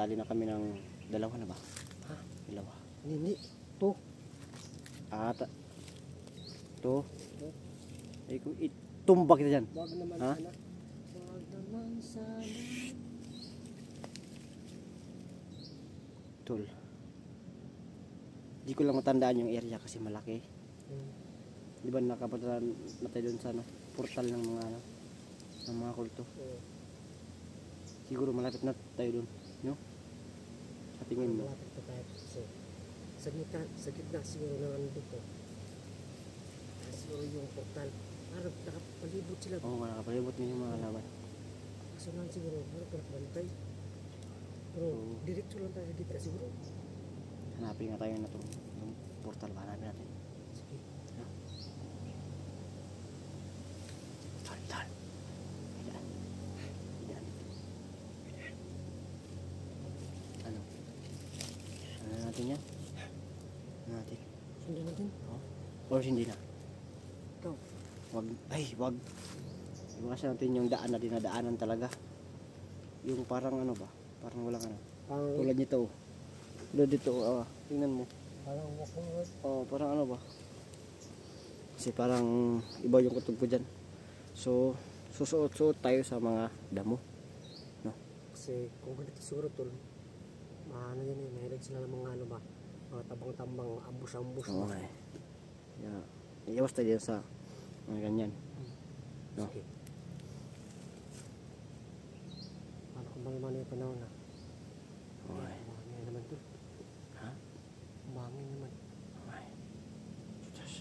nakadali na kami ng dalawa na ba? Ha? Dalawa. Hindi. To. Ata. To. Ay kung itumbak kita dyan. Wag naman ha? sana. Wag naman sana. Tol. Di ko lang matandaan yung area kasi malaki. Di ba nakapunta na tayo dun sa ano, portal ng mga ano, ng mga kulto. Siguro malapit na tayo dun, no? Sa tingin mo. Malapit pa tayo. So, sa gitna siguro ng ano dito. Siguro yung portal. Parang nakapalibot sila. Oo, nakapalibot din yung mga laban. Kaso lang siguro, parang pinakabantay. Pero diretso lang tayo sa gitna siguro. Hanapin nga tayo na itong portal ba? Hanapin natin. Sige. No? Tal. Hidaan. Ano? Ano natin yan? Ano natin? Sundan natin. Oh. Or hindi na? Ikaw. Wag. Iwasan natin yung daan na dinadaanan talaga. Yung parang ano ba? Parang walang ano. Tulad nito. Tulad dito. Tingnan mo. Parang walking road. Parang ano ba? Kasi parang iba yung kutob ko dyan. So, susuot-suot tayo sa mga damo. No? Kasi kung ganito siguro tol, ano yan eh, mahilig sila ng mga ano ba, mga tabang-tambang, ambus-ambus. Oo nga eh. Iwas tayo dyan sa mga ganyan. No? Sige. Paano kung malman yung panahon na? Okay. Umangin naman tol. Ha? Umangin naman. Okay.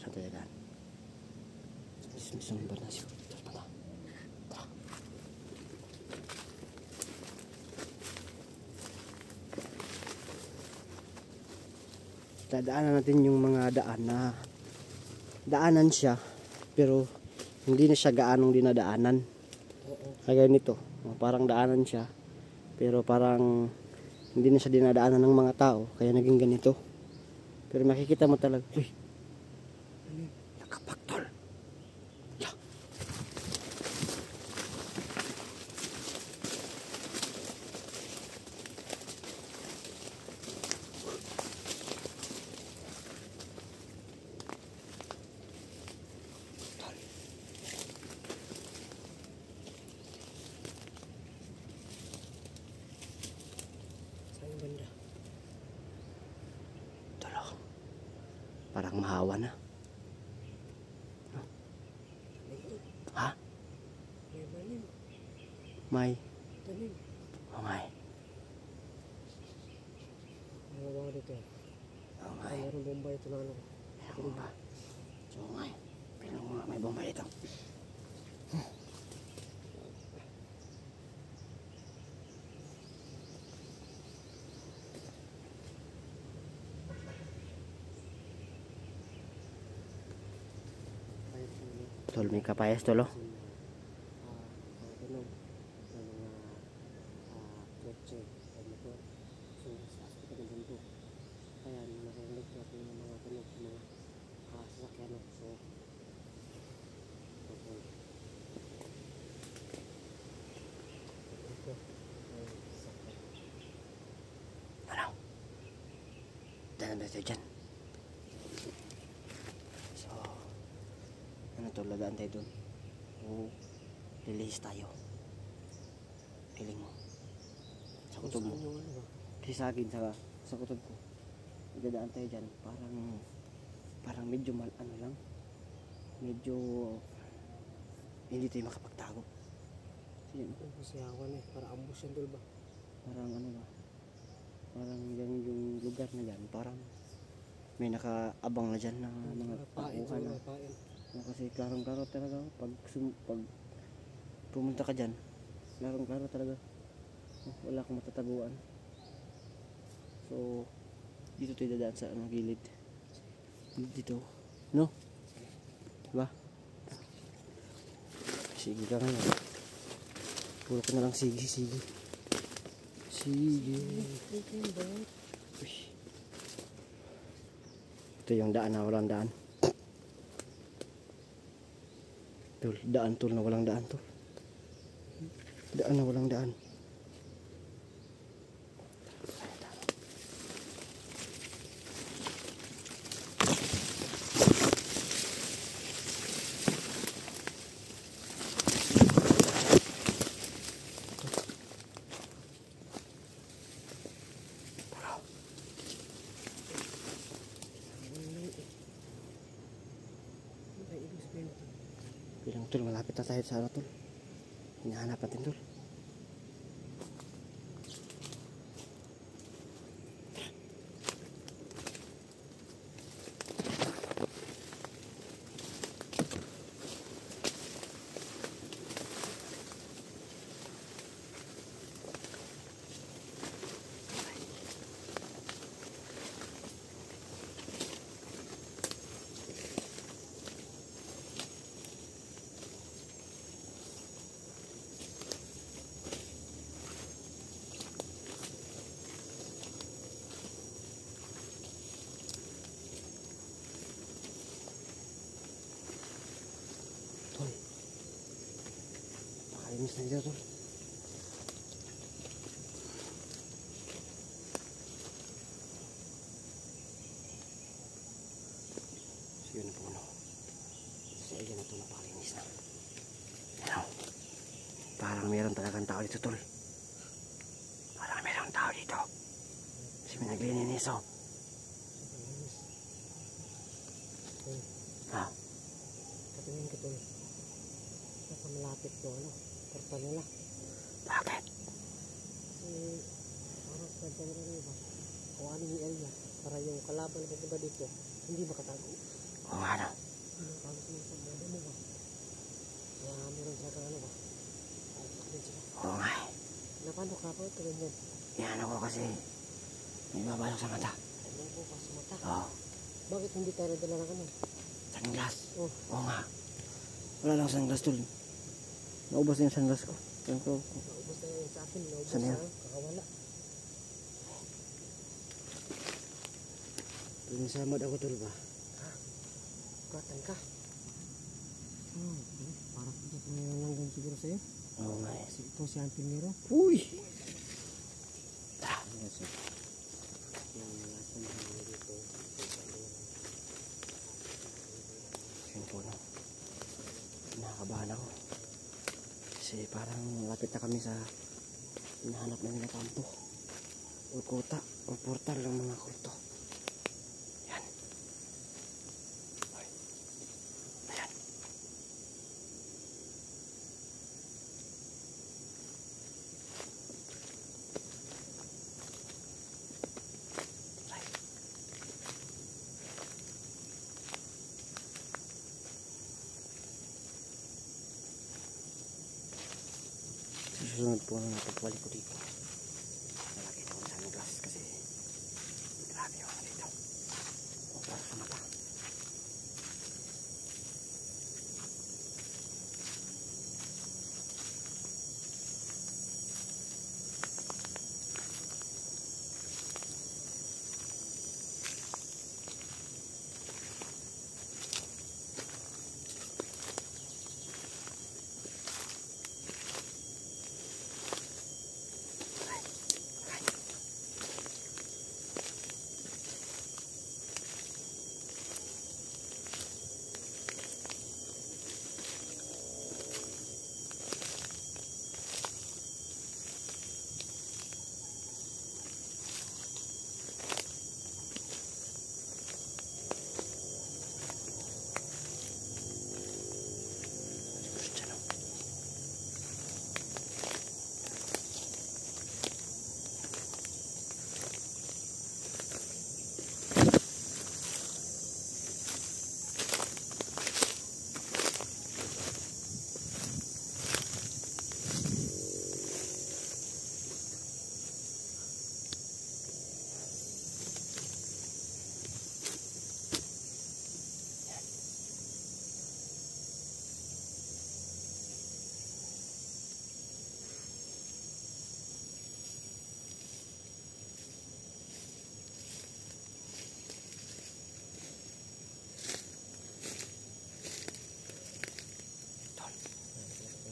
Saan tayo dyan? Isang ba na siya? Dadaanan natin yung mga daan na daanan siya pero hindi na siya gaanong dinadaanan. Kaya nito, parang daanan siya pero parang hindi na siya dinadaanan ng mga tao kaya naging ganito. Pero makikita mo talaga, uy, nakapaktol. Yeah. Saan banda? Tolo. Parang mahawa na. Ha? May balim. May. Talim. May. Ano ba dito? May. Mayroong bombay ito na ano. Meron bomba. So may. Pilang mo nga may bomba ito. Tol, may kapayas tolo. Tanong ng mga kotse o motor. So, sa aspect ng bundok. Kaya narinig natin yung mga tunog ng mga sasakyan. So, ito ay sasakyan. Ano? Danan ba tayo dyan? So, ano to, ladaan tayo dun. Oo, lilihis tayo. Piling mo. Sa kutob mo. Saan yung ano ba? Kasi sa akin, sa kutob ko. Dadaan tayo dyan. Parang medyo ano lang. Medyo hindi tayo makapagtago. Yan. Kasi awan eh, para ambus yan dul ba? Parang ano ba? Parang yung lugar na dyan. Parang may nakaabang na dyan na mga pakuha na. Kasi klarong-klaro talaga pag pumunta ka dyan, klarong-klaro talaga. Wala kang matatabuan. So dito tayo dadaan sa gilid. Dito, no? Diba? Sige ka ngayon. Puro ka na lang sige. Sige. Uy. Ito yung daan na walang daan. Daan tol na walang daan tol. Daan na walang daan. Ay, ibig sabihin ito. Bilang tol, malapit na tayo sa ano tol. Hinahanap natin tol. Tol. Nakainis na dito tol. So yun na puno. Sa iya na ito napakalinis na. Ano? Parang meron talagang tao dito tol. Parang meron tao dito. Kasi may naglilinis oh. Ha? Katingin ka tol. Nasa malapit to, ano? Portal nila. Bakit? Kasi parang pwede na rin ba? Kung ano yung area. Para yung kalaban na pupunta dito, hindi makatago. Oo nga no. Hindi makatago sila sa modo mo ba? Kaya meron siya kang ano ba? Alpak din sila. Oo nga eh. Napano ka pa ito ganyan? Yan ako kasi may babalok sa mata. Ano po pa sa mata? Oo. Bakit hindi tayo nadala ng ano? Sunglass. Oh, Oo nga. Wala lang sunglass tol. Naubos na yung sunglass ko. Yan ko. naubos na yun sa akin. Naubos Saan na yan? kakawala. Tumisamad ako tol ba? Katan ka. Parang ito na lang siguro sa'yo. Oo nga eh. Kasi ito si Antonero. Uy! Tara. Yes, sir. Yung lasan na dito. Yun po no. Nakakabahan ako. Kasi parang malapit na kami sa hinahanap namin na kampo. O kota. O portal ng mga kulto. Yan. Ay. Ayan. Ay. Susunod po na pagbalik ko dito. Nalagay na ako ng sunglass kasi grabe yung ano dito. O para sa mata. Cristiano.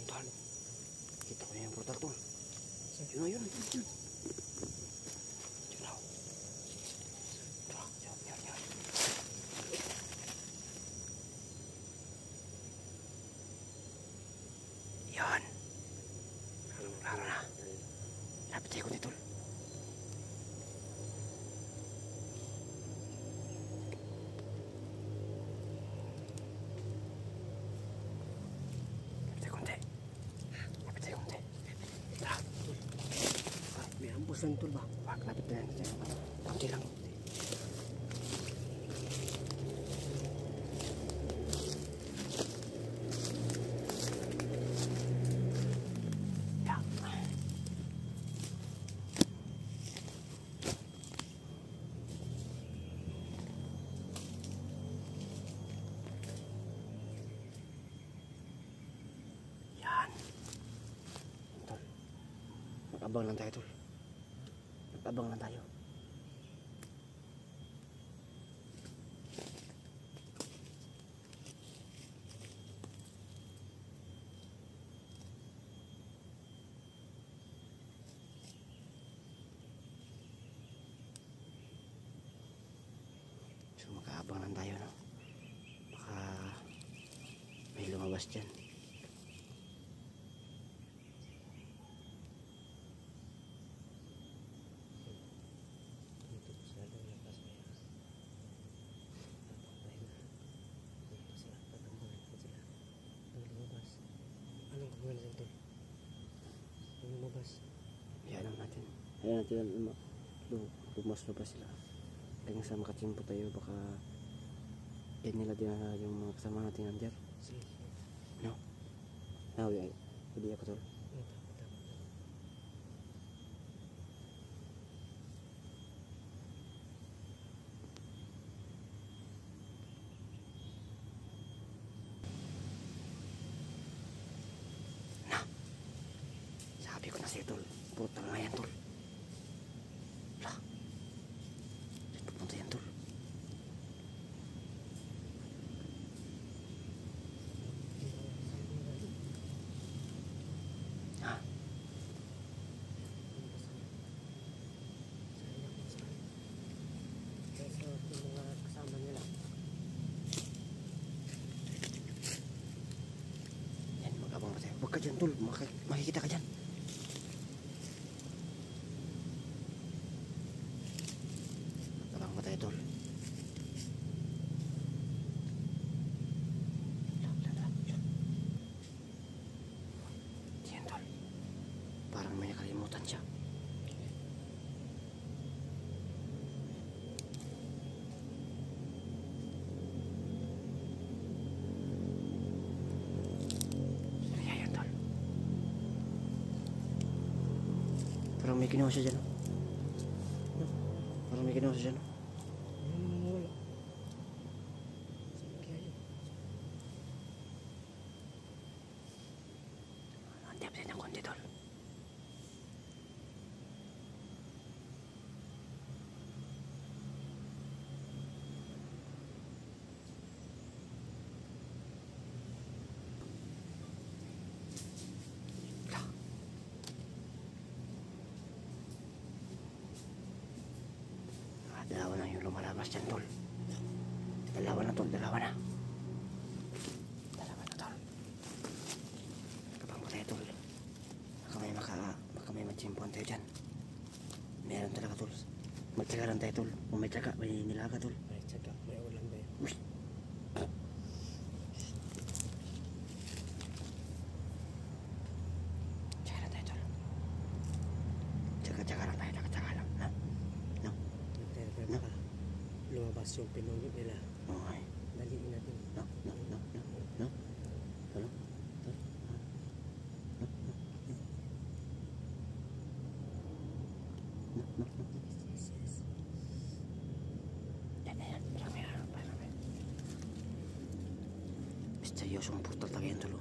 Tol. Kita ko na yung portal tol. Yun na yun. Yun. Yun na. Tara. Yun. Yun. Yun. Yun. Klaro na. Lapit tayo ko dito tol. dyan tol ba? Wag, lapit na natin. Kaunti lang. Yan. Tol. Mag-abang lang tayo, tol. Mag-abang lang tayo. So mag-aabang lang tayo, no? Baka may lumabas dyan. Dito sa labas kaya. Papakay na. Dito sila. Tatambangan ko sila. Ang lumabas. Anong gagawin natin tol? Ang lumabas. Ayan natin. Ayan natin. Lumas pa sila. Kaya sa makachimpo tayo, baka yan nila din yung mga kasama natin nandiyan. Sige. No? No, hindi ako, tol. Tama. Sabi ko na sa'yo, tol. Puta nga yan, tol. Wala. Saan pupunta yan, tol? Ha? Kaya yung mga kasama nila. Yan, mag-abang pa tayo. Huwag ka dyan, tol. Makikita ka dyan. Mag-abang pa tayo, tol. Yan, tol. Parang may nakalimutan siya. Kaya yan, tol. Parang may kinuha siya dyan. Oh. Parang may kinuha siya dyan. Wala. Saan kaya yun? Hindi absent ng konti, tol. Dalawa na yung lumalabas dyan, tol. Dalawa na, tol. Dalawa na, tol. Kapag mo tayo, tol. Baka may matsimpuan tayo dyan. Meron talaga, tol. Magtsaga lang tayo, tol. Kung may tsaga, may nilaga, tol. May tsaga. May ulam ba yun? Uy. Tsaga lang tayo, tol. Tsaga lang tayo. Tsaga lang. Ha? No? Nagtera No. baka lumabas yung pinunod nila. Okay. Daliin natin. No? Ano? Tol? Ha? No? Yes. Yan. Parang may. Misteryosong portal talaga yan, tol.